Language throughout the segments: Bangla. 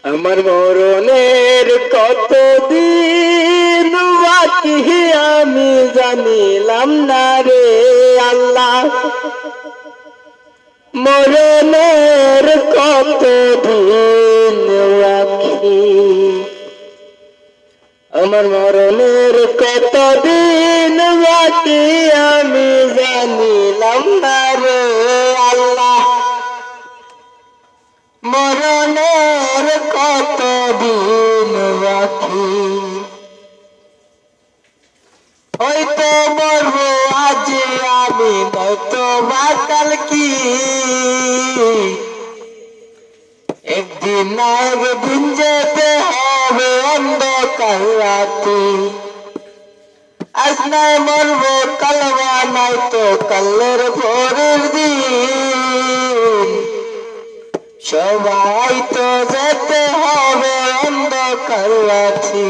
আমার মরণের কতদিন বাকি আমি জানিলাম না রে আল্লাহ। মরণের কতদিন বাকি, আমার মরণের কতদিন বাকি আমি জানিলাম না রে আল্লাহ। মরণের কতদিন বাকি, হয়তো মরবো আজ আমি নয়তো বা কাল কি, একদিন না একদিন যেতে হবে অন্ধকার রাতে। আজ নাই মরবো কাল বা নয়তো কালের পরের দিন, সবাই তো যেতে হবে অন্ধকার রাতে।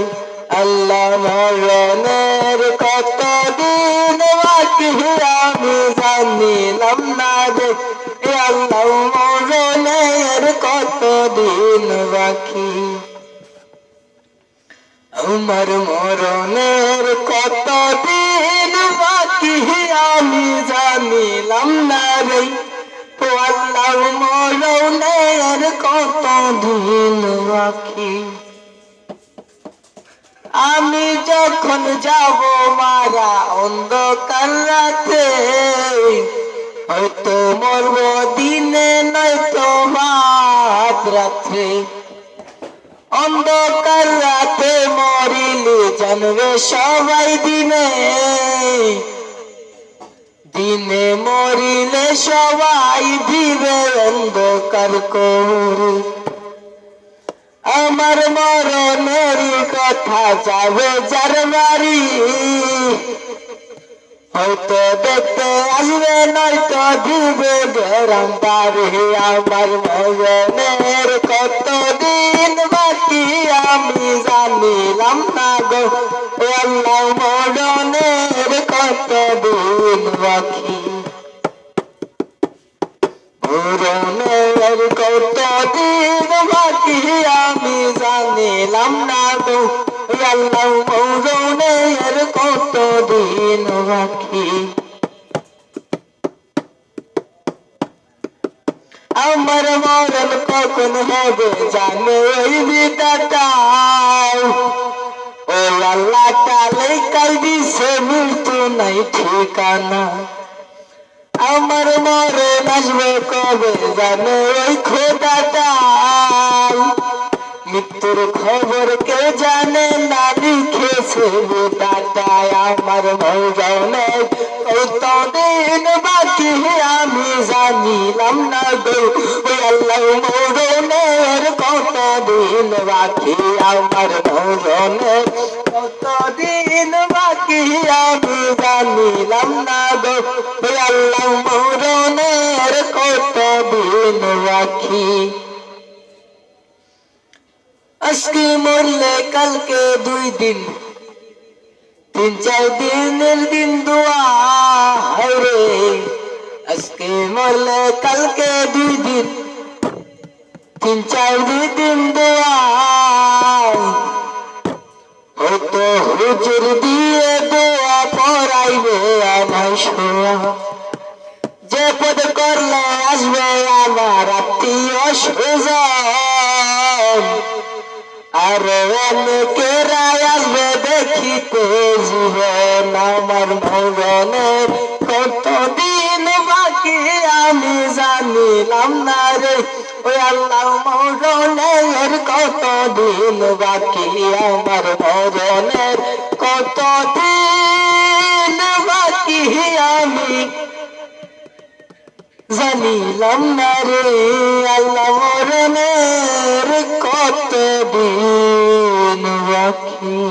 আল্লাহ মরণের কতদিন বাকি আমি জানিলাম না রে আল্লাহ। মরণের কতদিন বাকি, আমার মরণের কতদিন বাকি আমি জানিলাম না রে আল্লাহ। মরণের কতদিন বাকি, আমি যখন যাব মারা অন্ধকার রাতে, হয়তো মরব দিনে নয়তো মাঝ রাত্রে। অন্ধকার রাতে মরিলে জানবে সবাই দিনে, দিনে মরিলে সবাই দিবে অন্ধকার করে। আমার মরণের কথা যাবে যার বাড়ি, হয়তো দেখতে আসবে নয়তো দিবে গরম বাড়ি। আমার মরণের কতদিন বাকি আমি জানিলাম না গো আল্লাহ। মরণের কতদিন বাকি, মরণের কতদিন বাকি আমি জানিলাম না গো আল্লাহ। মরণের কতদিন বাকি, আমার মরণ কখন হবে জানো ওই বিধাতা। ও আল্লাহ কালে কাল দিছে মৃত্যু নাই ঠিকানা। আমার মরণ আসবে কবে জানো ওই খোদাটা। মৃত্যুর খবর কেউ জানে না লিখেছে বিধাতায়। আমার মরণের কতদিন বাকি আমি জানিলাম না গো আল্লাহ। মরণের কতদিন বাকি, আমার মরণের কতদিন বাকি আমি জানিলাম না গো আল্লাহ। মরণের কতদিন বাকি, আজকে মরলে কালকে 2 দিন, 3-4 দিনের দিন দোয়া রে। আজকে মরলে কালকে 2 দিন, 3-4 দিন দোয়া। হয়তো হুজুর দিয়ে দোয়া পড়াইবে আমায় শোয়া। যে পদ করলে আসবে আমার আত্মীয় স্বজন, আর অনেকেরাই আসবে দেখিতে জীবন। আমার মরণের কতদিন বাকি আমি জানিলাম না রে ওই আল্লাহ। মরণের কতদিন বাকি, আমার মরণের কতদিন বাকি আমি জানিলাম না রে আল্লাহ। মরণের কতদিন বাকি,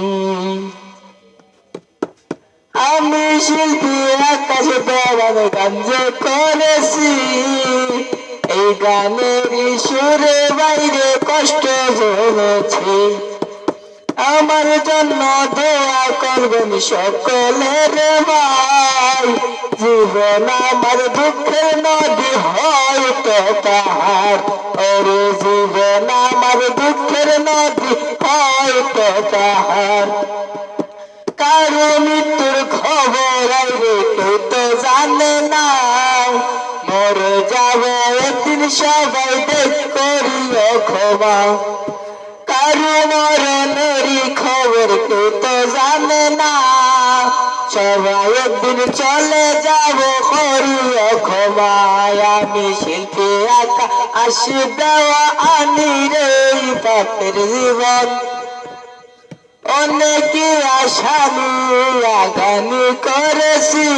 আমি শিল্পী আকাশে দেওয়ার গান যে করেছি, এই গানের সুরে বাইরে কষ্ট জমেছি। আমার জন্য দোয়া করবেন সকলের ভাই, জীবন আমার দুঃখের নদী হয়তো পাহাড়। ওরে জীবন আমার দুঃখের নদী হয়তো পাহাড়। কারো মৃত্যুর খবর আইবে কেউ তো জানে না, মরে যাবে একদিন সবাই দেখ করিও ক্ষমা। কারো মরণেরই খবর কেউ তো জানে না, সবাই একদিন চলে যাব করিও ক্ষমা। আমি শিল্পী আঁকা আসি দেওয়া আনি রে পাপের জীবন, অনেকে আশা নিয়ে গানি করেছি,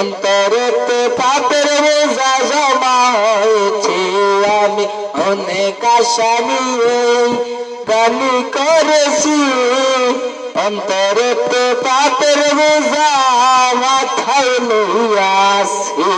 অন্তরেতে পাপের বোঝা জমা হয়েছে। আমি অনেক আশা নিয়ে গানি করেছি, অন্তরেতে পাপের বোঝা মাথায় লইয়াছি।